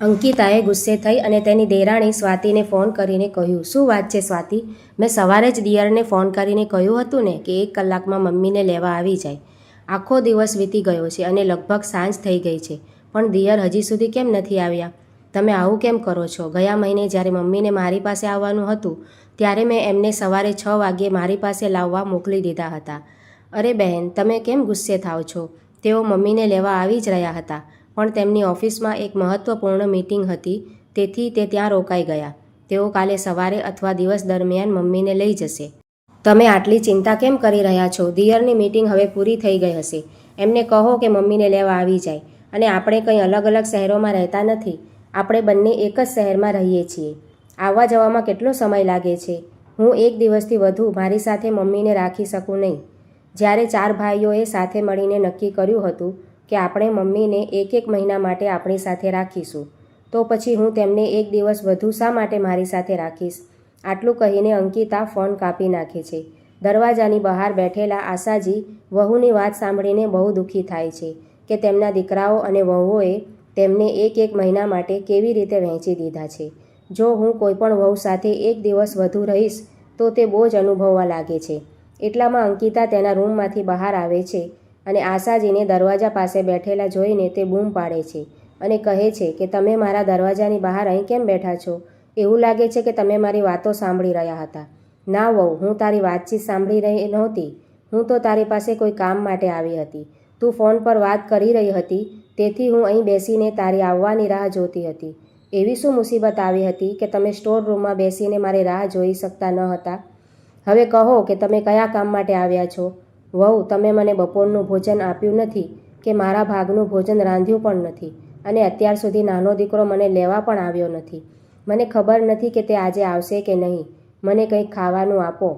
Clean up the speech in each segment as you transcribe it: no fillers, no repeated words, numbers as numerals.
અંકિતાએ ગુસ્સે થઈ અને તેની દેરાણી સ્વાતિને ફોન કરીને કહ્યું, શું વાત છે સ્વાતિ? મેં સવારે જ દિયરને ફોન કરીને કહ્યું હતું ને કે 1 કલાકમાં મમ્મીને લેવા આવી જાય. આખો દિવસ વીતી ગયો છે અને લગભગ સાંજ થઈ ગઈ છે, પણ દિયર હજી સુધી કેમ નથી આવ્યા? તમે આવું કેમ કરો છો? ગયા મહિને જ્યારે મમ્મીને મારી પાસે આવવાનું હતું ત્યારે મેં એમને સવારે 6 વાગ્યે મારી પાસે લાવવા મોકલી દીધા હતા. અરે બહેન, તમે કેમ ગુસ્સે થાવ છો? તેઓ મમ્મીને લેવા આવી જ રહ્યા હતા, પણ તેમની ઓફિસમાં એક મહત્વપૂર્ણ મીટિંગ હતી, તેથી તે ત્યાં રોકાઈ ગયા. તેઓ કાલે સવારે અથવા દિવસ દરમિયાન મમ્મીને લઈ જશે. તમે આટલી ચિંતા કેમ કરી રહ્યા છો? દિયરની મીટિંગ હવે પૂરી થઈ ગઈ હશે. એમને કહો કે મમ્મીને લેવા આવી જાય. અને આપણે કંઈ અલગ અલગ શહેરોમાં રહેતા નથી, આપણે બંને એક જ શહેરમાં રહીએ છીએ. આવવા જવામાં કેટલો સમય લાગે છે? હું 1 દિવસથી વધુ મારી સાથે મમ્મીને રાખી શકું નહીં. જ્યારે 4 ભાઈઓએ સાથે મળીને નક્કી કર્યું હતું કે આપણે મમ્મીને 1 મહિના માટે આપણી સાથે રાખીશું, તો પછી હું તેમને 1 દિવસ વધુ શા માટે મારી સાથે રાખીશ? આટલું કહીને અંકિતા ફોન કાપી નાખે છે. દરવાજાની બહાર બેઠેલા આશાજી વહુની વાત સાંભળીને બહુ દુઃખી થાય છે કે તેમના દીકરાઓ અને વહુઓએ તેમને 1 મહિના માટે કેવી રીતે વહેંચી દીધા છે. જો હું કોઈપણ વહુ સાથે 1 દિવસ વધુ રહીશ તો તે બોજ અનુભવવા લાગે છે. એટલામાં અંકિતા તેના રૂમમાંથી બહાર આવે છે અને આશાજીને દરવાજા પાસે બેઠેલા જોઈને તે બૂમ પાડે છે અને કહે છે કે તમે મારા દરવાજાની બહાર અહીં કેમ બેઠા છો? એવું લાગે છે કે તમે મારી વાતો સાંભળી રહ્યા હતા. ના વહુ, હું તારી વાતચીત સાંભળી રહી નહોતી. હું તો તારી પાસે કોઈ કામ માટે આવી હતી. તું ફોન પર વાત કરી રહી હતી, તેથી હું અહીં બેસીને તારી આવવાની રાહ જોતી હતી. એવી શું મુસીબત આવી હતી કે તમે સ્ટોર રૂમમાં બેસીને મારી રાહ જોઈ શકતા ન હતા? હવે કહો કે તમે કયા કામ માટે આવ્યા છો? વહુ, તમે મને બપોરનું ભોજન આપ્યું નથી કે મારા ભાગનું ભોજન રાંધ્યું પણ નથી, અને અત્યાર સુધી નાનો દીકરો મને લેવા પણ આવ્યો નથી. મને ખબર નથી કે તે આજે આવશે કે નહીં. મને કંઈક ખાવાનું આપો.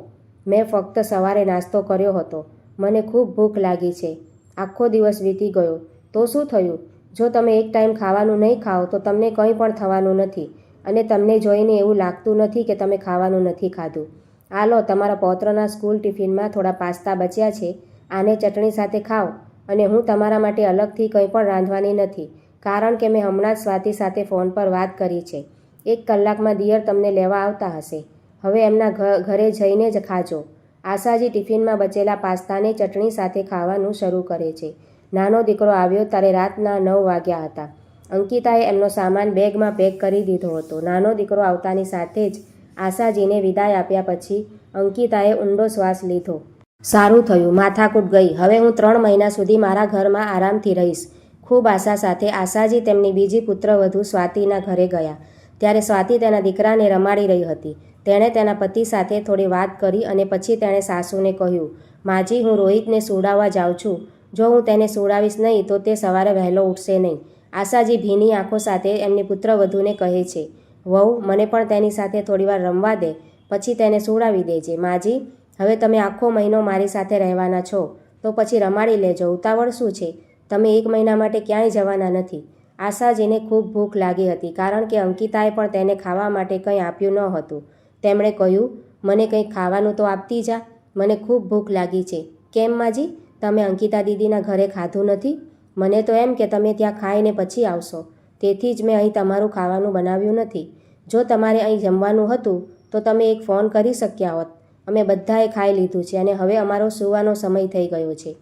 મેં ફક્ત સવારે નાસ્તો કર્યો હતો. મને ખૂબ ભૂખ લાગી છે. આખો દિવસ વીતી ગયો તો શું થયું? જો તમે એક ટાઈમ ખાવાનું નહીં ખાઓ તો તમને કંઈ પણ થવાનું નથી, અને તમને જોઈને એવું લાગતું નથી કે તમે ખાવાનું નથી ખાધું. આ લો, તમારા પૌત્રના સ્કૂલ ટિફિનમાં થોડા પાસ્તા બચ્યા છે. આને ચટણી સાથે ખાઓ. અને હું તમારા માટે અલગથી કંઈ પણ રાંધવાની નથી, કારણ કે મેં હમણાં જ સ્વાતિ સાથે ફોન પર વાત કરી છે. 1 કલાકમાં દિયર તમને લેવા આવતા હશે. હવે એમના ઘરે જઈને જ ખાજો. આશાજી ટિફિનમાં બચેલા પાસ્તાને ચટણી સાથે ખાવાનું શરૂ કરે છે. નાનો દીકરો આવ્યો ત્યારે રાતના 9 વાગ્યા હતા. અંકિતાએ એમનો સામાન બેગમાં પેક કરી દીધો હતો. નાનો દીકરો આવતાની સાથે જ આશાજીને વિદાય આપ્યા પછી અંકિતાએ ઊંડો શ્વાસ લીધો. સારું થયું, માથાકૂટ ગઈ. હવે હું 3 મહિના સુધી મારા ઘરમાં આરામથી રહીશ. ખૂબ આશા સાથે આશાજી તેમની બીજી પુત્રવધુ સ્વાતિના ઘરે ગયા. ત્યારે સ્વાતિ તેના દીકરાને રમાડી રહી હતી. તેણે તેના પતિ સાથે થોડી વાત કરી અને પછી તેણે સાસુને કહ્યું, માજી, હું રોહિતને સુવડાવવા જાઉં છું. જો હું તેને સુવડાવીશ નહીં તો તે સવારે વહેલો ઉઠશે નહીં. આશાજી ભીની આંખો સાથે એમની પુત્રવધૂને કહે છે, વહુ, મને પણ તેની સાથે થોડીવાર રમવા દે, પછી તેને સુવડાવી દેજે. માજી, હવે તમે આખો મહિનો મારી સાથે રહેવાના છો, તો પછી રમાડી લેજો. ઉતાવળ શું છે? તમે 1 મહિના માટે ક્યાંય જવાના નથી. આશાજીને ખૂબ ભૂખ લાગી હતી, કારણ કે અંકિતાએ પણ તેને ખાવા માટે કંઈ આપ્યું ન હતું. તેમણે કહ્યું, મને કંઈક ખાવાનું તો આપતી જા. મને ખૂબ ભૂખ લાગી છે. કેમ માજી, તમે અંકિતા દીદીના ઘરે ખાધું નથી? મને તો એમ કે તમે ત્યાં ખાઈને પછી આવશો, તેથી જ મેં અહીં તમારું ખાવાનું બનાવ્યું નથી. જો તમારે અહીં જમવાનું હતું તો તમે એક ફોન કરી શક્યા હોત. અમે બધાએ ખાઈ લીધું છે અને હવે અમારો સૂવાનો સમય થઈ ગયો છે.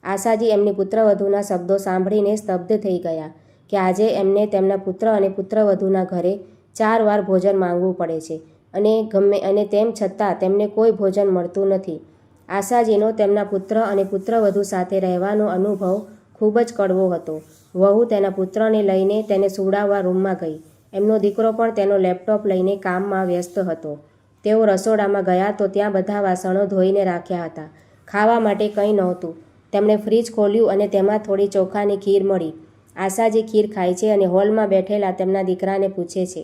આશાજી એમની પુત્રવધૂના શબ્દો સાંભળીને સ્તબ્ધ થઈ ગયા કે આજે એમને તેમના પુત્ર અને પુત્રવધૂના ઘરે 4 વાર ભોજન માંગવું પડે છે, અને તેમ છતાં તેમને કોઈ ભોજન મળતું નથી. આશાજીનો તેમના પુત્ર અને પુત્રવધૂ સાથે રહેવાનો અનુભવ ખૂબ જ કડવો હતો. વહુ તેના પુત્રને લઈને તેને સુવડાવવા રૂમમાં ગઈ. એમનો દીકરો પણ તેનો લેપટોપ લઈને કામમાં વ્યસ્ત હતો. તેઓ રસોડામાં ગયા તો ત્યાં બધા વાસણો ધોઈને રાખ્યા હતા. ખાવા માટે કંઈ નહોતું. તેમણે ફ્રીજ ખોલ્યું અને તેમાં થોડી ચોખાની ખીર મળી. આશાજી ખીર ખાય છે અને હોલમાં બેઠેલા તેમના દીકરાને પૂછે છે,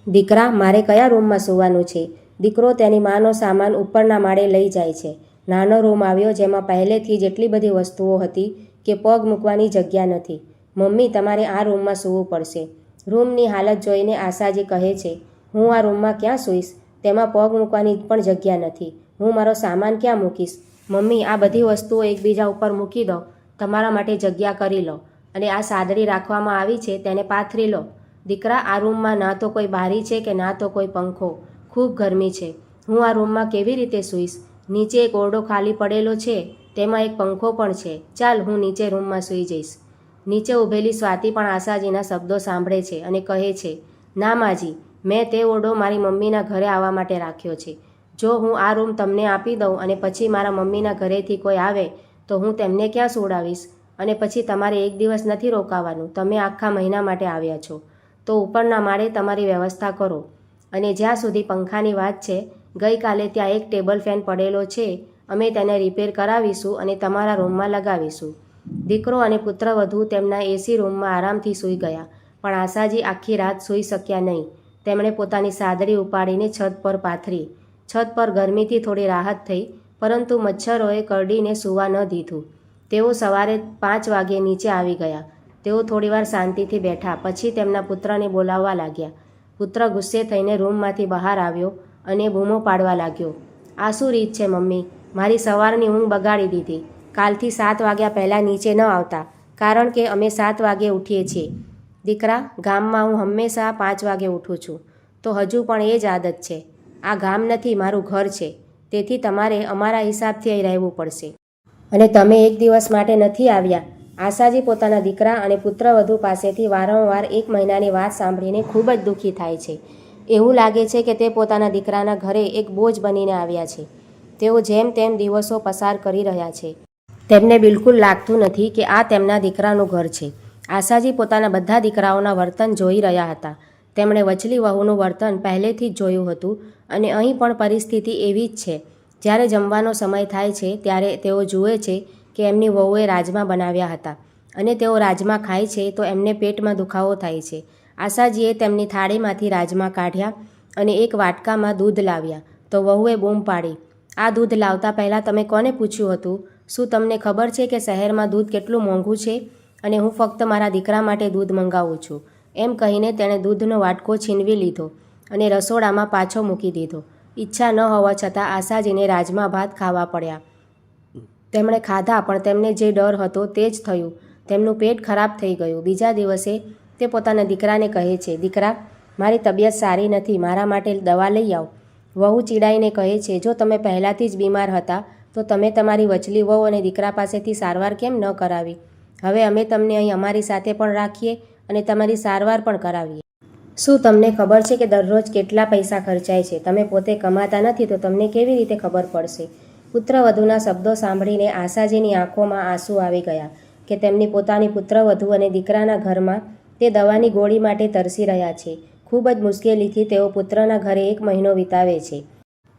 દીકરા, મારે કયા રૂમમાં સૂવાનું છે? દીકરો તેની માનો સામાન ઉપરના માળે લઈ જાય છે. નાનો રૂમ આવ્યો જેમાં પહેલેથી જ એટલી બધી વસ્તુઓ હતી કે પગ મૂકવાની જગ્યા નથી. મમ્મી, તમારે આ રૂમમાં સૂવું પડશે. રૂમની હાલત જોઈને આશાજી કહે છે, હું આ રૂમમાં ક્યાં સૂઈશ? તેમાં પગ મૂકવાની પણ જગ્યા નથી. હું મારો સામાન ક્યાં મૂકીશ? મમ્મી, આ બધી વસ્તુઓ એકબીજા ઉપર મૂકી દો. તમારા માટે જગ્યા કરી લો. અને આ સાદડી રાખવામાં આવી છે તેને પાથરી લો. દીકરા, આ રૂમમાં ના તો કોઈ બારી છે કે ના તો કોઈ પંખો. ખૂબ ગરમી છે. હું આ રૂમમાં કેવી રીતે સૂઈશ? નીચે એક ઓરડો ખાલી પડેલો છે, તેમાં એક પંખો પણ છે. ચાલ, હું નીચે રૂમમાં સૂઈ જઈશ. નીચે ઊભેલી સ્વાતિ પણ આશાજીના શબ્દો સાંભળે છે અને કહે છે, ના માજી, મેં તે ઓરડો મારી મમ્મીના ઘરે આવવા માટે રાખ્યો છે. જો હું આ રૂમ તમને આપી દઉં અને પછી મારા મમ્મીના ઘરેથી કોઈ આવે તો હું તેમને ક્યાં સુવડાવીશ? અને પછી તમારે એક દિવસ નથી રોકાવાનું. તમે આખા મહિના માટે આવ્યા છો, તો ઉપરના માળે તમારી વ્યવસ્થા કરો. અને જ્યાં સુધી પંખાની વાત છે, ગઈકાલે ત્યાં એક ટેબલ ફેન પડેલો છે. અમે તેને રિપેર કરાવીશું અને તમારા રૂમમાં લગાવીશું. દીકરો અને પુત્રવધુ તેમના એસી રૂમમાં આરામથી સૂઈ ગયા. પણ આશાજી આખી રાત સૂઈ શક્યા નહીં. તેમણે પોતાની સાદડી ઉપાડીને છત પર પાથરી. છત પર ગરમીથી થોડી રાહત થઈ, પરંતુ મચ્છરોએ કરડીને સૂવા ન દીધું. તેઓ સવારે 5 વાગ્યે નીચે આવી ગયા. તેઓ થોડીવાર શાંતિથી બેઠા, પછી તેમના પુત્રને બોલાવવા લાગ્યા. પુત્ર ગુસ્સે થઈને રૂમમાંથી બહાર આવ્યો અને બૂમો પાડવા લાગ્યો, આ શું રીત છે મમ્મી? મારી સવારની ઊંઘ બગાડી દીધી. કાલથી 7 વાગ્યા પહેલાં નીચે ન આવતા, કારણ કે અમે 7 વાગ્યે ઉઠીએ છીએ. દીકરા, ગામમાં હું હંમેશા 5 વાગે ઉઠું છું, તો હજુ પણ એ જ આદત છે. આ ગામ નથી, મારું ઘર છે. તેથી તમારે અમારા હિસાબથી અહીં રહેવું પડશે. અને તમે એક દિવસ માટે નથી આવ્યા. આશાજી પોતાના દીકરા અને પુત્રવધુ પાસેથી વારંવાર 1 મહિનાની વાત સાંભળીને ખૂબ જ દુઃખી થાય છે. એવું લાગે છે કે તે પોતાના દીકરાના ઘરે એક બોજ બનીને આવ્યા છે. તેઓ જેમ તેમ દિવસો પસાર કરી રહ્યા છે. તેમને બિલકુલ લાગતું નથી કે આ તેમના દીકરાનું ઘર છે. આશાજી પોતાના બધા દીકરાઓના વર્તન જોઈ રહ્યા હતા. તેમણે વચલી વહુનું વર્તન પહેલેથી જ જોયું હતું અને અહીં પણ પરિસ્થિતિ એવી જ છે. જ્યારે જમવાનો સમય થાય છે ત્યારે તેઓ જુએ છે કે એમની વહુએ રાજમા બનાવ્યા હતા અને તેઓ રાજમા ખાય છે તો એમને પેટમાં દુખાવો થાય છે. આશાજીએ તેમની થાળીમાંથી રાજમા કાઢ્યા અને એક વાટકામાં દૂધ લાવ્યા તો વહુએ બૂમ પાડી, આ દૂધ લાવતા પહેલાં તમે કોને પૂછ્યું હતું? શું તમને ખબર છે કે શહેરમાં દૂધ કેટલું મોંઘું છે અને હું ફક્ત મારા દીકરા માટે દૂધ મંગાવું છું? એમ કહીને તેણે દૂધનો વાટકો છીનવી લીધો અને રસોડામાં પાછો મૂકી દીધો. ઈચ્છા ન હોવા છતાં આશાજીને રાજમા ભાત ખાવા પડ્યા. તેમણે ખાધા, પણ તેમને જે ડર હતો તે જ થયું. તેમનું પેટ ખરાબ થઈ ગયું. બીજા દિવસે તે પોતાના દીકરાને કહે છે, દીકરા, મારી તબિયત સારી નથી, મારા માટે દવા લઈ આવ. વહુ ચીડાઈને કહે છે, જો તમે પહેલાંથી જ બીમાર હતા તો તમે તમારી વચલી વહુ અને દીકરા પાસેથી સારવાર કેમ ન કરાવી? હવે અમે તમને અહીં અમારી સાથે પણ રાખીએ અને તમારી સારવાર પણ કરાવીએ. શું તમને ખબર છે કે દરરોજ કેટલા પૈસા ખર્ચાય છે? તમે પોતે કમાતા નથી તો તમને કેવી રીતે ખબર પડશે? પુત્રવધુના શબ્દો સાંભળીને આશાજીની આંખોમાં આંસુ આવી ગયા કે તેમની પોતાની પુત્રવધુ અને દીકરાના ઘરમાં તે દવાની ગોળી માટે તરસી રહ્યા છે. ખૂબ જ મુશ્કેલીથી તેઓ પુત્રના ઘરે 1 મહિનો વિતાવે છે.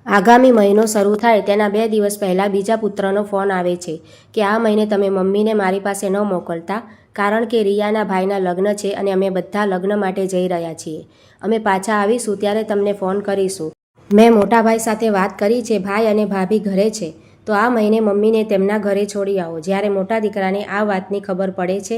આગામી મહિનો શરૂ થાય તેના 2 દિવસ પહેલાં બીજા પુત્રનો ફોન આવે છે કે આ મહિને તમે મમ્મીને મારી પાસે ન મોકલતા, કારણ કે રિયાના ભાઈના લગ્ન છે અને અમે બધા લગ્ન માટે જઈ રહ્યા છીએ. અમે પાછા આવીશું ત્યારે તમને ફોન કરીશું. મેં મોટા ભાઈ સાથે વાત કરી છે, ભાઈ અને ભાભી ઘરે છે, તો આ મહિને મમ્મીને તેમના ઘરે છોડી આવો. જ્યારે મોટા દીકરાને આ વાતની ખબર પડે છે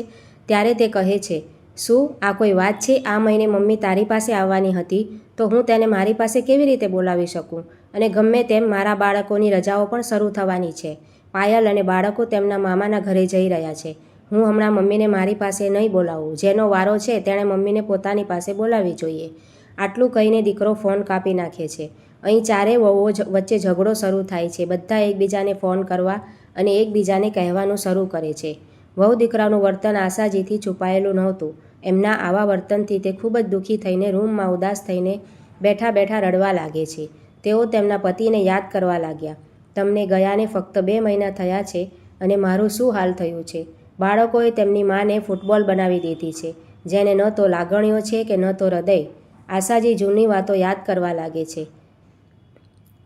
ત્યારે તે કહે છે, શું આ કોઈ વાત છે? આ મહિને મમ્મી તારી પાસે આવવાની હતી તો હું તેને મારી પાસે કેવી રીતે બોલાવી શકું? અને ગમે તેમ મારા બાળકોની રજાઓ પણ શરૂ થવાની છે. પાયલ અને બાળકો તેમના મામાના ઘરે જઈ રહ્યા છે. હું હમણાં મમ્મીને મારી પાસે નહીં બોલાવું. જેનો વારો છે તેણે મમ્મીને પોતાની પાસે બોલાવવી જોઈએ. આટલું કહીને દીકરો ફોન કાપી નાખે છે. અહીં ચારેય વહુઓ વચ્ચે ઝઘડો શરૂ થાય છે. બધા એકબીજાને ફોન કરવા અને એકબીજાને કહેવાનું શરૂ કરે છે. વહુ દીકરાનું વર્તન આશાજીથી છુપાયેલું નહોતું. એમના આવા વર્તનથી તે ખૂબ જ દુઃખી થઈને રૂમમાં ઉદાસ થઈને બેઠા બેઠા રડવા લાગે છે. તેઓ તેમના પતિને યાદ કરવા લાગ્યા. તમને ગયાને ફક્ત 2 મહિના થયા છે અને મારું શું હાલ થયું છે? બાળકોએ તેમની માને ફૂટબોલ બનાવી દીધી છે, જેને ન તો લાગણીઓ છે કે ન તો હૃદય. આશાજી જૂની વાતો યાદ કરવા લાગે છે.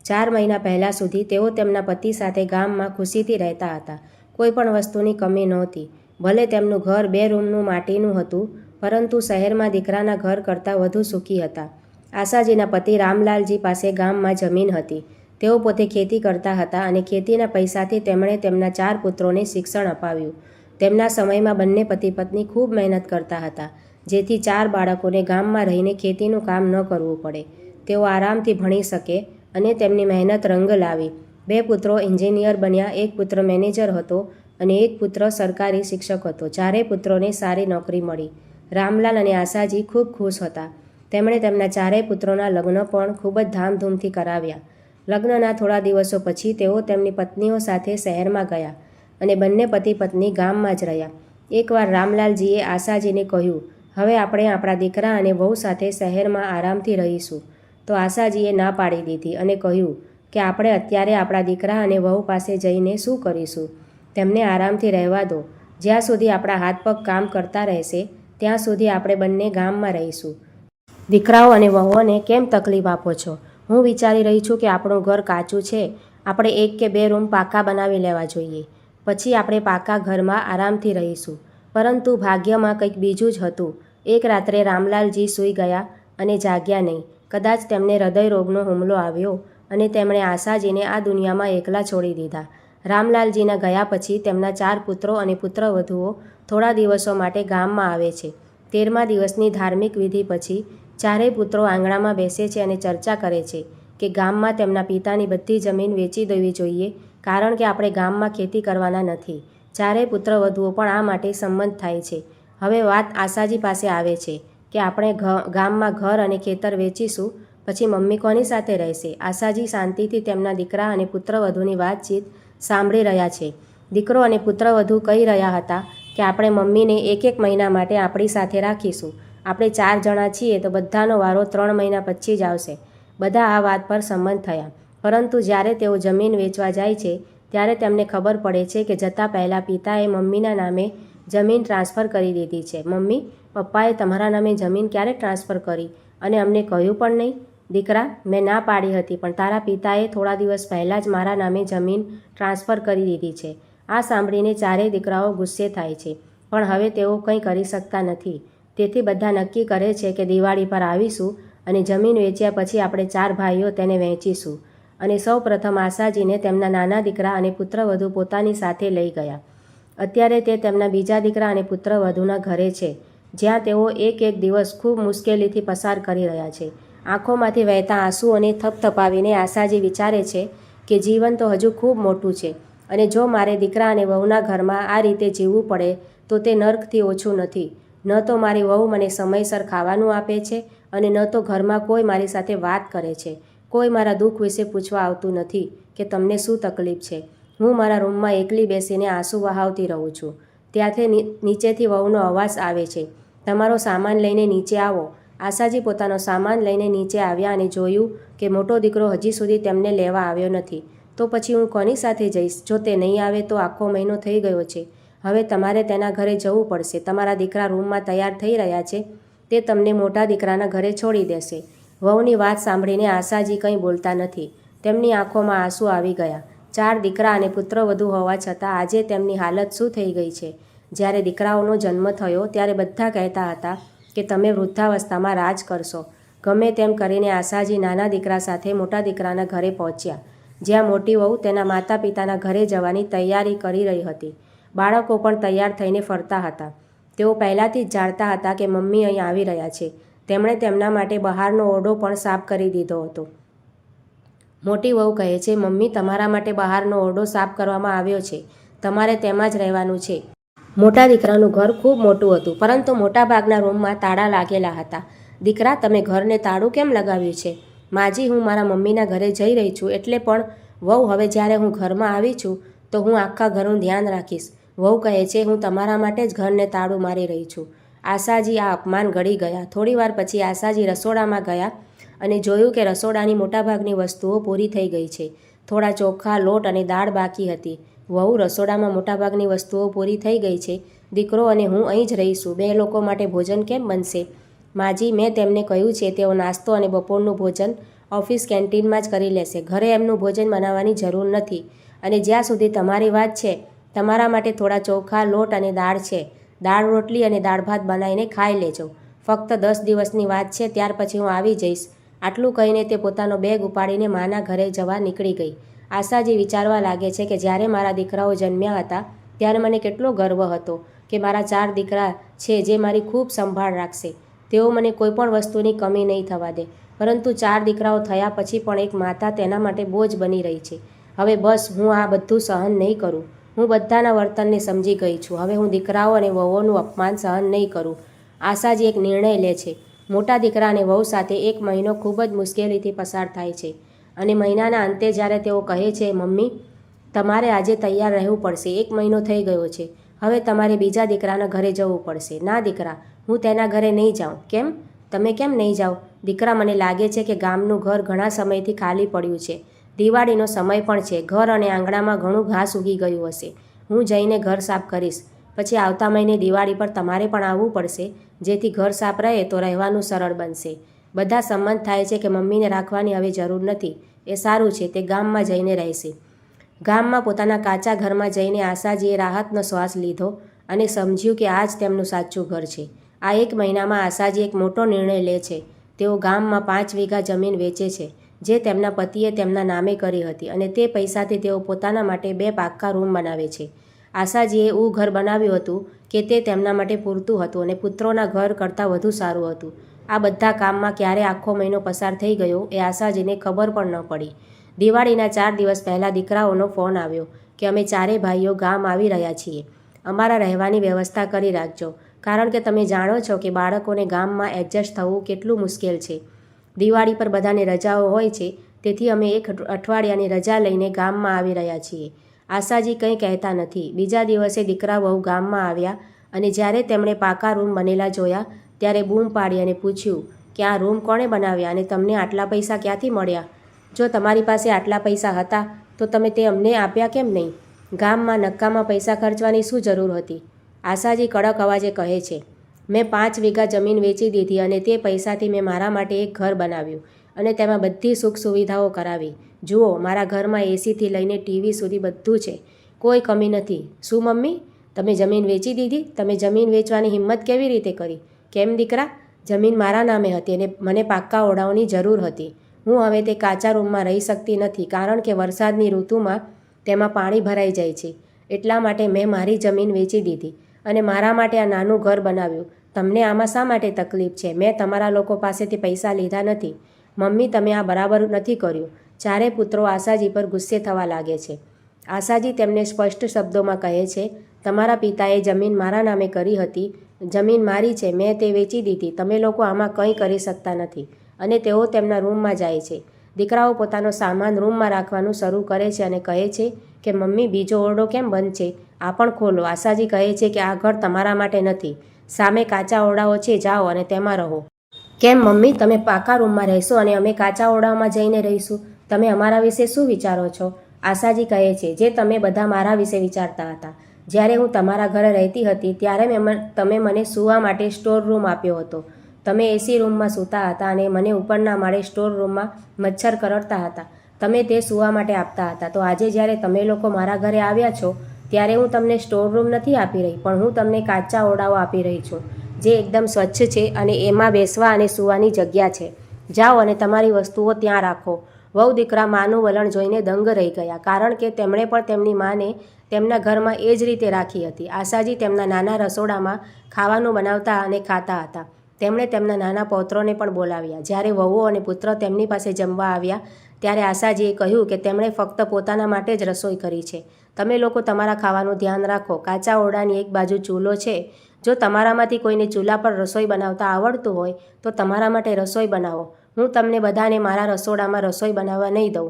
4 મહિના પહેલાં સુધી તેઓ તેમના પતિ સાથે ગામમાં ખુશીથી રહેતા હતા. કોઈ પણ વસ્તુની કમી નહોતી. ભલે તેમનું ઘર 2 રૂમનું માટીનું હતું, પરંતુ શહેરમાં દીકરાના ઘર કરતાં વધુ સુખી હતા. આશાજીના પતિ રામલાલજી પાસે ગામમાં જમીન હતી. તેઓ પોતે ખેતી કરતા હતા અને ખેતીના પૈસાથી તેમણે તેમના 4 પુત્રોને શિક્ષણ અપાવ્યું. તેમના સમયમાં બંને પતિ પત્ની ખૂબ મહેનત કરતા હતા, જેથી 4 બાળકોને ગામમાં રહીને ખેતીનું કામ ન કરવું પડે. તેઓ આરામથી ભણી શકે અને તેમની મહેનત રંગ લાવી. 2 પુત્રો એન્જિનિયર બન્યા, 1 પુત્ર મેનેજર હતો અને 1 પુત્ર સરકારી શિક્ષક હતો. 4 પુત્રોને સારી નોકરી મળી. રામલાલ અને આશાજી ખૂબ ખુશ હતા. તેમણે તેમના ચારેય પુત્રોના લગ્ન પણ ખૂબ જ ધામધૂમથી કરાવ્યા. લગ્નના થોડા દિવસો પછી તેઓ તેમની પત્નીઓ સાથે શહેરમાં ગયા અને બંને પતિ પત્ની ગામમાં જ રહ્યા. એકવાર રામલાલજીએ આશાજીને કહ્યું, હવે આપણે આપણા દીકરા અને વહુ સાથે શહેરમાં આરામથી રહીશું. તો આશાજીએ ના પાડી દીધી અને કહ્યું કે આપણે અત્યારે આપણા દીકરા અને વહુ પાસે જઈને શું કરીશું? તેમને આરામથી રહેવા દો. જ્યાં સુધી આપણા હાથ પગ કામ કરતા રહેશે ત્યાં સુધી આપણે બંને ગામમાં રહીશું. દીકરાઓ અને વહુઓને કેમ તકલીફ આપો છો? હું વિચારી રહી છું કે આપણું ઘર કાચું છે, આપણે 1 કે 2 રૂમ પાકા બનાવી લેવા જોઈએ. પછી આપણે પાકા ઘરમાં આરામથી રહીશું. પરંતુ ભાગ્યમાં કંઈક બીજું જ હતું. એક રાત્રે રામલાલજી સૂઈ ગયા અને જાગ્યા નહીં. કદાચ તેમને હૃદયરોગનો હુમલો આવ્યો અને તેમણે આશાજીને આ દુનિયામાં એકલા છોડી દીધા. રામલાલજીના ગયા પછી તેમના 4 પુત્રો અને પુત્રવધુઓ થોડા દિવસો માટે ગામમાં આવે છે. 13મા દિવસની ધાર્મિક વિધિ પછી ચારેય પુત્રો આંગણામાં બેસે છે અને ચર્ચા કરે છે કે ગામમાં તેમના પિતાની બધી જમીન વેચી દેવી જોઈએ, કારણ કે આપણે ગામમાં ખેતી કરવાના નથી. ચારેય પુત્રવધુઓ પણ આ માટે સંમત થાય છે. હવે વાત આશાજી પાસે આવે છે કે આપણે ગામમાં ઘર અને ખેતર વેચીશું, પછી મમ્મી કોની સાથે રહેશે? આશાજી શાંતિથી તેમના દીકરા અને પુત્રવધુની વાતચીત સાંભળી રહ્યા છે. દીકરો અને પુત્રવધુ કહી રહ્યા હતા કે આપણે મમ્મીને 1 મહિના માટે આપણી સાથે રાખીશું. આપણે 4 જણા છીએ તો બધાનો વારો 3 મહિના પછી જ આવશે. બધા આ વાત પર સંમત થયા. પરંતુ જ્યારે તેઓ જમીન વેચવા જાય છે ત્યારે તેમને ખબર પડે છે કે જતાં પહેલાં પિતાએ મમ્મીના નામે જમીન ટ્રાન્સફર કરી દીધી છે. મમ્મી, પપ્પાએ તમારા નામે જમીન ક્યારે ટ્રાન્સફર કરી અને અમને કહ્યું પણ નહીં? દીકરા, મેં ના પાડી હતી, પણ તારા પિતાએ થોડા દિવસ પહેલાં જ મારા નામે જમીન ટ્રાન્સફર કરી દીધી છે. આ સાંભળીને ચારેય દીકરાઓ ગુસ્સે થાય છે, પણ હવે તેઓ કંઈ કરી શકતા નથી. તેથી બધા નક્કી કરે છે કે દિવાળી પર આવીશું અને જમીન વેચ્યા પછી આપણે 4 ભાઈઓ તેને વહેંચીશું. અને સૌ પ્રથમ આશાજીને તેમના નાના દીકરા અને પુત્રવધુ પોતાની સાથે લઈ ગયા. અત્યારે તે તેમના બીજા દીકરા અને પુત્રવધુના ઘરે છે, જ્યાં તેઓ એક દિવસ ખૂબ મુશ્કેલીથી પસાર કરી રહ્યા છે. આંખોમાંથી વહેતા આંસુઓને થપથપાવીને આશાજી વિચારે છે કે જીવન તો હજુ ખૂબ મોટું છે અને જો મારે દીકરા અને વહુના ઘરમાં આ રીતે જીવવું પડે તો તે નર્કથી ઓછું નથી. ન તો મારી વહુ મને સમયસર ખાવાનું આપે છે અને ન તો ઘરમાં કોઈ મારી સાથે વાત કરે છે. કોઈ મારા દુઃખ વિશે પૂછવા આવતું નથી કે તમને શું તકલીફ છે. હું મારા રૂમમાં એકલી બેસીને આંસુ વહાવતી રહું છું. ત્યાંથી નીચેથી વહુનો અવાજ આવે છે, તમારો સામાન લઈને નીચે આવો. આશાજી પોતાનો સામાન લઈને નીચે આવ્યા અને જોયું કે મોટો દીકરો હજી સુધી તેમને લેવા આવ્યો નથી. તો પછી હું કોની સાથે જઈશ? જો તે નહીં આવે તો આખો મહિનો થઈ ગયો છે. હવે તમારે તેના ઘરે જવું પડશે. તમારા દીકરા રૂમમાં તૈયાર થઈ રહ્યા છે, તે તમને મોટા દીકરાના ઘરે છોડી દેશે. વહુની વાત સાંભળીને આશાજી કંઈ બોલતા નથી. તેમની આંખોમાં આંસુ આવી ગયા. 4 દીકરા અને પુત્રવધુ હોવા છતાં આજે તેમની હાલત શું થઈ ગઈ છે? જ્યારે દીકરાઓનો જન્મ થયો ત્યારે બધા કહેતા હતા કે તમે વૃદ્ધાવસ્થામાં રાજ કરશો. ગમે તેમ કરીને આશાજી નાના દીકરા સાથે મોટા દીકરાના ઘરે પહોંચ્યા, જ્યાં મોટી વહુ તેના માતા પિતાના ઘરે જવાની તૈયારી કરી રહી હતી. બાળકો પણ તૈયાર થઈને ફરતા હતા. તેઓ પહેલાંથી જ જાણતા હતા કે મમ્મી અહીં આવી રહ્યા છે. તેમણે તેમના માટે બહારનો ઓરડો પણ સાફ કરી દીધો હતો. મોટી વહુ કહે છે, મમ્મી, તમારા માટે બહારનો ઓરડો સાફ કરવામાં આવ્યો છે, તમારે તેમાં જ રહેવાનું છે. મોટા દીકરાનું ઘર ખૂબ મોટું હતું, પરંતુ મોટાભાગના રૂમમાં તાળા લાગેલા હતા. દીકરા, તમે ઘરને તાળું કેમ લગાવ્યું છે? માજી, હું મારા મમ્મીના ઘરે જઈ રહી છું એટલે. પણ વહુ, હવે જ્યારે હું ઘરમાં આવી છું તો હું આખા ઘરનું ધ્યાન રાખીશ. વહુ કહે છે, હું તમારા માટે જ ઘરને તાળું મારી રહી છું. આશાજી આ અપમાન ગળી ગયા. થોડીવાર પછી આશાજી રસોડામાં ગયા અને જોયું કે રસોડાની મોટાભાગની વસ્તુઓ પૂરી થઈ ગઈ છે. થોડા ચોખા, લોટ અને દાળ બાકી હતી. વહુ, રસોડામાં મોટાભાગની વસ્તુઓ પૂરી થઈ ગઈ છે. દીકરો અને હું અહીં જ રહીશું. 2 લોકો માટે ભોજન કેમ બનશે? માજી, મેં તેમને કહ્યું છે તેઓ નાસ્તો અને બપોરનું ભોજન ઓફિસ કેન્ટીનમાં જ કરી લેશે. ઘરે એમનું ભોજન બનાવવાની જરૂર નથી. અને જ્યાં સુધી તમારી વાત છે, તમારા માટે થોડા ચોખા, લોટ અને દાળ છે. દાળ રોટલી અને દાળ ભાત બનાવીને ખાઈ લેજો. ફક્ત 10 દિવસની વાત છે, ત્યાર પછી હું આવી જઈશ. આટલું કહીને તે પોતાનો બેગ ઉપાડીને માના ઘરે જવા નીકળી ગઈ. આશાજી વિચારવા લાગે છે કે જ્યારે મારા દીકરાઓ જન્મ્યા હતા ત્યારે મને કેટલો ગર્વ હતો કે મારા 4 દીકરા છે જે મારી ખૂબ સંભાળ રાખશે. તેઓ મને કોઈપણ વસ્તુની કમી નહીં થવા દે. પરંતુ 4 દીકરાઓ થયા પછી પણ એક માતા તેના માટે બોજ બની રહી છે. હવે બસ, હું આ બધું સહન નહીં કરું. હું બધાના વર્તનને સમજી ગઈ છું. હવે હું દીકરાઓ અને વહુઓનું અપમાન સહન નહીં કરું. આશાજી એક નિર્ણય લે છે. મોટા દીકરા અને વહુ સાથે 1 મહિનો ખૂબ જ મુશ્કેલીથી પસાર થાય છે અને મહિનાના અંતે જ્યારે તેઓ કહે છે, મમ્મી તમારે આજે તૈયાર રહેવું પડશે, 1 મહિનો થઈ ગયો છે, હવે તમારે બીજા દીકરાના ઘરે જવું પડશે. ના દીકરા, હું તેના ઘરે નહીં જાઉં. કેમ? તમે કેમ નહીં જાઓ? દીકરા, મને લાગે છે કે ગામનું ઘર ઘણા સમયથી ખાલી પડ્યું છે. દિવાળીનો સમય પણ છે. ઘર અને આંગણામાં ઘણું ઘાસ ઉગી ગયું હશે. હું જઈને ઘર સાફ કરીશ. પછી આવતા મહિને દિવાળી પર તમારે પણ આવવું પડશે, જેથી ઘર સાફ રહે તો રહેવાનું સરળ બનશે. બધા સંમત થાય છે કે મમ્મીને રાખવાની હવે જરૂર નથી. એ સારું છે, તે ગામમાં જઈને રહેશે. ગામમાં પોતાના કાચા ઘરમાં જઈને આશાજીએ રાહતનો શ્વાસ લીધો અને સમજ્યું કે આ જ તેમનું સાચું ઘર છે. આ 1 મહિનામાં આશાજી એક મોટો નિર્ણય લે છે. તેઓ ગામમાં 5 વીઘા જમીન વેચે છે, જે તેમના પતિએ તેમના નામે કરી હતી, અને તે પૈસાથી તેઓ પોતાના માટે 2 પાક્કા રૂમ બનાવે છે. આશાજીએ એવું ઘર બનાવ્યું હતું કે તે તેમના માટે પૂરતું હતું અને પુત્રોના ઘર કરતાં વધુ સારું હતું. આ બધા કામમાં ક્યારે આખો મહિનો પસાર થઈ ગયો એ આશાજીને ખબર પણ ન પડી. દિવાળીના 4 દિવસ પહેલાં દીકરાઓનો ફોન આવ્યો કે અમે 4 ભાઈઓ ગામ આવી રહ્યા છીએ. અમારા રહેવાની વ્યવસ્થા કરી રાખજો, કારણ કે તમે જાણો છો કે બાળકોને ગામમાં એડજસ્ટ થવું કેટલું મુશ્કેલ છે. દિવાળી પર બધાને રજાઓ હોય છે, તેથી અમે 1 અઠવાડિયાની રજા લઈને ગામમાં આવી રહ્યા છીએ. આશાજી કંઈ કહેતા નથી. બીજા દિવસે દીકરા વહુ ગામમાં આવ્યા અને જ્યારે તેમણે પાકા રૂમ બનેલા જોયા ત્યારે બૂમ પાડી અને પૂછ્યું કે આ રૂમ કોણે બનાવ્યા અને તમને આટલા પૈસા ક્યાંથી મળ્યા? જો તમારી પાસે આટલા પૈસા હતા તો તમે તે અમને આપ્યા કેમ નહીં? ગામમાં નક્કામાં પૈસા ખર્ચવાની શું જરૂર હતી? આશાજી કડક અવાજે કહે છે, મેં 5 વીઘા જમીન વેચી દીધી અને તે પૈસાથી મેં મારા માટે એક ઘર બનાવ્યું અને તેમાં બધી સુખ સુવિધાઓ કરાવી. જુઓ, મારા ઘરમાં એસીથી લઈને ટીવી સુધી બધું છે, કોઈ કમી નથી. શું મમ્મી, તમે જમીન વેચી દીધી? તમે જમીન વેચવાની હિંમત કેવી રીતે કરી? કેમ દીકરા? જમીન મારા નામે હતી અને મને પાક્કા ઓરડાઓની જરૂર હતી. હું હવે તે કાચા રૂમમાં રહી શકતી નથી, કારણ કે વરસાદની ઋતુમાં તેમાં પાણી ભરાઈ જાય છે. એટલા માટે મેં મારી જમીન વેચી દીધી અને મારા માટે આ નાનું ઘર બનાવ્યું. તમને આમાં શા માટે તકલીફ છે? મેં તમારા લોકો પાસેથી પૈસા લીધા નથી. મમ્મી, તમે આ બરાબર નથી કર્યું. 4 પુત્રો આશાજી પર ગુસ્સે થવા લાગે છે. આશાજી તેમને સ્પષ્ટ શબ્દોમાં કહે છે, તમારા પિતાએ જમીન મારા નામે કરી હતી. જમીન મારી છે, મેં તે વેચી દીધી. તમે લોકો આમાં કંઈ કરી શકતા નથી. અને તેઓ તેમના રૂમમાં જાય છે. દીકરાઓ પોતાનો સામાન રૂમમાં રાખવાનું શરૂ કરે છે અને કહે છે કે મમ્મી, બીજો ઓરડો કેમ બંધ છે? આ પણ ખોલો. આશાજી કહે છે કે આ ઘર તમારા માટે નથી. સામે કાચા ઓરડાઓ છે, જાઓ અને તેમાં રહો. કેમ મમ્મી, તમે પાકા રૂમમાં રહેશો અને અમે કાચા ઓરડામાં જઈને રહીશું? તમે અમારા વિશે શું વિચારો છો? આશાજી કહે છે, જે તમે બધા મારા વિશે વિચારતા હતા. જ્યારે હું તમારા ઘરે રહેતી હતી ત્યારે તમે મને સૂવા માટે સ્ટોર રૂમ આપ્યો હતો. તમે એસી રૂમમાં સૂતા હતા અને મને ઉપરના માળે સ્ટોર રૂમમાં મચ્છર કરડતા હતા. તમે તે સૂવા માટે આપતા હતા. તો આજે જ્યારે તમે લોકો મારા ઘરે આવ્યા છો ત્યારે હું તમને સ્ટોર રૂમ નથી આપી રહી, પણ હું તમને કાચા ઓરડાઓ આપી રહી છું, જે એકદમ સ્વચ્છ છે અને એમાં બેસવા અને સૂવાની જગ્યા છે. જાઓ અને તમારી વસ્તુઓ ત્યાં રાખો. વહુ દીકરા માનું વલણ જોઈને દંગ રહી ગયા, કારણ કે તેમણે પણ તેમની માને તેમના ઘરમાં એ જ રીતે રાખી હતી. આશાજી તેમના નાના રસોડામાં ખાવાનું બનાવતા અને ખાતા હતા. તેમણે તેમના નાના પૌત્રોને પણ બોલાવ્યા. જ્યારે વહુઓ અને પુત્ર તેમની પાસે જમવા આવ્યા ત્યારે આશાજીએ કહ્યું કે તેમણે ફક્ત પોતાના માટે જ રસોઈ કરી છે. તમે લોકો તમારા ખાવાનું ધ્યાન રાખો. કાચા ઓરડાની એક બાજુ ચૂલો છે. જો તમારામાંથી કોઈને ચૂલા પર રસોઈ બનાવતા આવડતું હોય તો તમારા માટે રસોઈ બનાવો. હું તમને બધાને મારા રસોડામાં રસોઈ બનાવવા નહીં દઉં.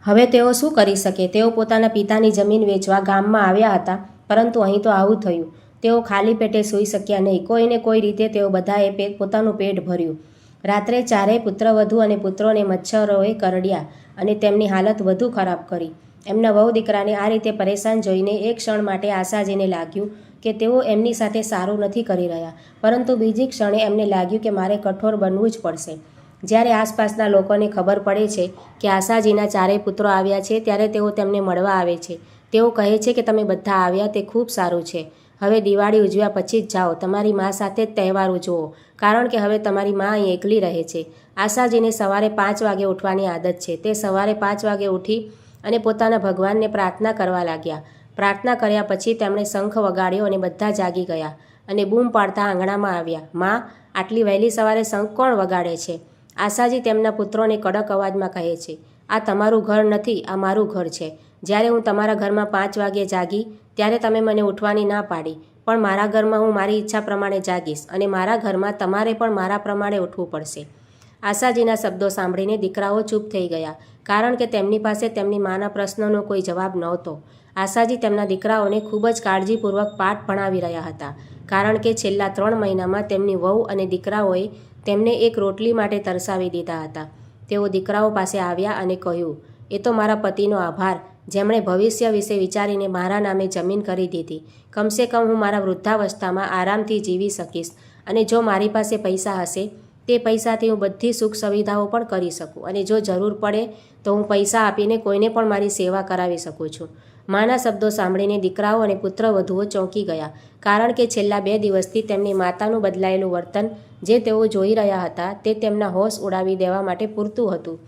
હવે તેઓ શું કરી શકે? તેઓ પોતાના પિતાની જમીન વેચવા ગામમાં આવ્યા હતા, પરંતુ અહીં તો આવું થયું. તેઓ ખાલી પેટે સૂઈ શક્યા નહીં. કોઈને કોઈ રીતે તેઓ બધાએ પોતાનું પેટ ભર્યું. રાત્રે 4 પુત્રવધુ અને પુત્રોને મચ્છરોએ કરડ્યા અને તેમની હાલત વધુ ખરાબ કરી. એમના વહુ દીકરાને આ રીતે પરેશાન જોઈને એક ક્ષણ માટે આશાજીને લાગ્યું કે તેઓ એમની સાથે સારું નથી કરી રહ્યા, પરંતુ બીજી ક્ષણે એમને લાગ્યું કે મારે કઠોર બનવું જ પડશે. જ્યારે આસપાસના લોકોને ખબર પડે છે કે આશાજીના 4 પુત્રો આવ્યા છે ત્યારે તેઓ તેમને મળવા આવે છે. તેઓ કહે છે કે તમે બધા આવ્યા તે ખૂબ સારું છે. હવે દિવાળી ઉજવ્યા પછી જ જાઓ. તમારી મા સાથે જ તહેવાર ઉજવો, કારણ કે હવે તમારી મા અહીં એકલી રહે છે. આશાજીને સવારે 5 વાગે ઉઠવાની આદત છે. તે સવારે 5 વાગે ઉઠી અને પોતાના ભગવાનને પ્રાર્થના કરવા લાગ્યા. પ્રાર્થના કર્યા પછી તેમણે શંખ વગાડ્યો અને બધા જાગી ગયા અને બૂમ પાડતા આંગણામાં આવ્યા. મા, આટલી વહેલી સવારે શંખ કોણ વગાડે છે? આશાજી તેમના પુત્રોને કડક અવાજમાં કહે છે, આ તમારું ઘર નથી, આ મારું ઘર છે. જ્યારે હું તમારા ઘરમાં 5 વાગે જાગી ત્યારે તમે મને ઉઠવાની ના પાડી. પણ મારા ઘરમાં હું મારી ઈચ્છા પ્રમાણે જાગીશ અને મારા ઘરમાં તમારે પણ મારા પ્રમાણે ઉઠવું પડશે. આશાજીના શબ્દો સાંભળીને દીકરાઓ ચૂપ થઈ ગયા, કારણ કે તેમની પાસે તેમની માના પ્રશ્નનો કોઈ જવાબ નહોતો. આશાજી તેમના દીકરાઓને ખૂબ જ કાળજીપૂર્વક પાઠ ભણાવી રહ્યા હતા, કારણ કે છેલ્લા 3 મહિનામાં તેમની વહુ અને દીકરાઓએ તેમને એક રોટલી માટે તરસાવી દીધા હતા. તેઓ દીકરાઓ પાસે આવ્યા અને કહ્યું, એ તો મારા પતિનો આભાર, જેમણે ભવિષ્ય વિશે વિચારીને મારા નામે જમીન કરી દીધી. કમસે કમ હું મારા વૃદ્ધાવસ્થામાં આરામથી જીવી શકીશ, અને જો મારી પાસે પૈસા હશે તે પૈસાથી હું બધી સુખ સુવિધાઓ પણ કરી શકું, અને જો જરૂર પડે તો હું પૈસા આપીને કોઈને પણ મારી સેવા કરાવી શકું છું. માના શબ્દો સાંભળીને દીકરાઓ અને પુત્રવધુઓ ચોંકી ગયા, કારણ કે છેલ્લા 2 દિવસથી તેમની માતાનું બદલાયેલું વર્તન જે તેઓ જોઈ રહ્યા હતા તે તેમના હોશ ઉડાવી દેવા માટે પૂરતું હતું.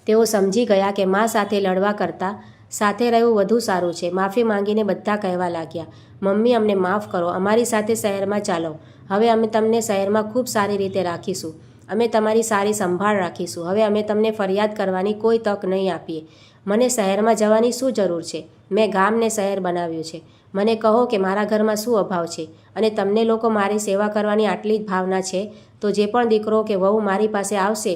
તેઓ સમજી ગયા કે મા સાથે લડવા કરતાં સાથે રહેવું વધુ સારું છે. માફી માંગીને બધા કહેવા લાગ્યા, મમ્મી, અમને માફ કરો, અમારી સાથે શહેરમાં ચાલો. હવે અમે તમને શહેરમાં ખૂબ સારી રીતે રાખીશું. અમે તમારી સારી સંભાળ રાખીશું. હવે અમે તમને ફરિયાદ કરવાની કોઈ તક નહીં આપીએ. મને શહેરમાં જવાની શું જરૂર છે? મેં ગામને શહેર બનાવ્યું છે. મને કહો કે મારા ઘરમાં શું અભાવ છે, અને તમને લોકો મારી સેવા કરવાની આટલી જ ભાવના છે તો જે પણ દીકરો કે વહુ મારી પાસે આવશે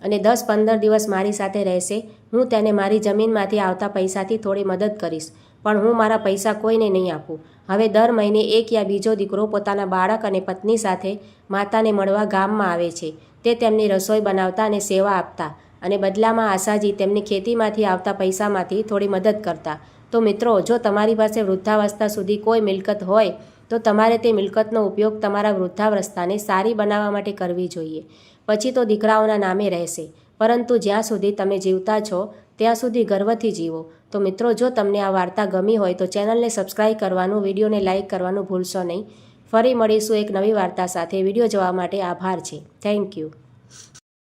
અને 10-15 દિવસ મારી સાથે રહેશે, હું તેને મારી જમીનમાંથી આવતા પૈસાથી થોડી મદદ કરીશ, પણ હું મારા પૈસા કોઈને નહીં આપું. હવે દર મહિને એક યા બીજો દીકરો પોતાના બાળક અને પત્ની સાથે માતાને મળવા ગામમાં આવે છે. તે તેમની રસોઈ બનાવતા અને સેવા આપતા, અને બદલામાં આશાજી તેમની ખેતીમાંથી આવતા પૈસામાંથી થોડી મદદ કરતા. તો મિત્રો, જો તમારી પાસે વૃદ્ધાવસ્થા સુધી કોઈ મિલકત હોય તો તમારે તે મિલકતનો ઉપયોગ તમારા વૃદ્ધાવસ્થાને સારી બનાવવા માટે કરવી જોઈએ. પછી તો દીકરાઓના નામે રહેશે, પરંતુ જ્યાં સુધી તમે જીવતા છો ત્યાં સુધી ગર્વથી જીવો. તો મિત્રો, જો તમને આ વાર્તા ગમી હોય તો ચેનલને સબસ્ક્રાઈબ કરવાનું, વિડીયોને લાઇક કરવાનું ભૂલશો નહીં. ફરી મળીશું એક નવી વાર્તા સાથે. વિડીયો જોવા માટે આભાર છે. Thank you.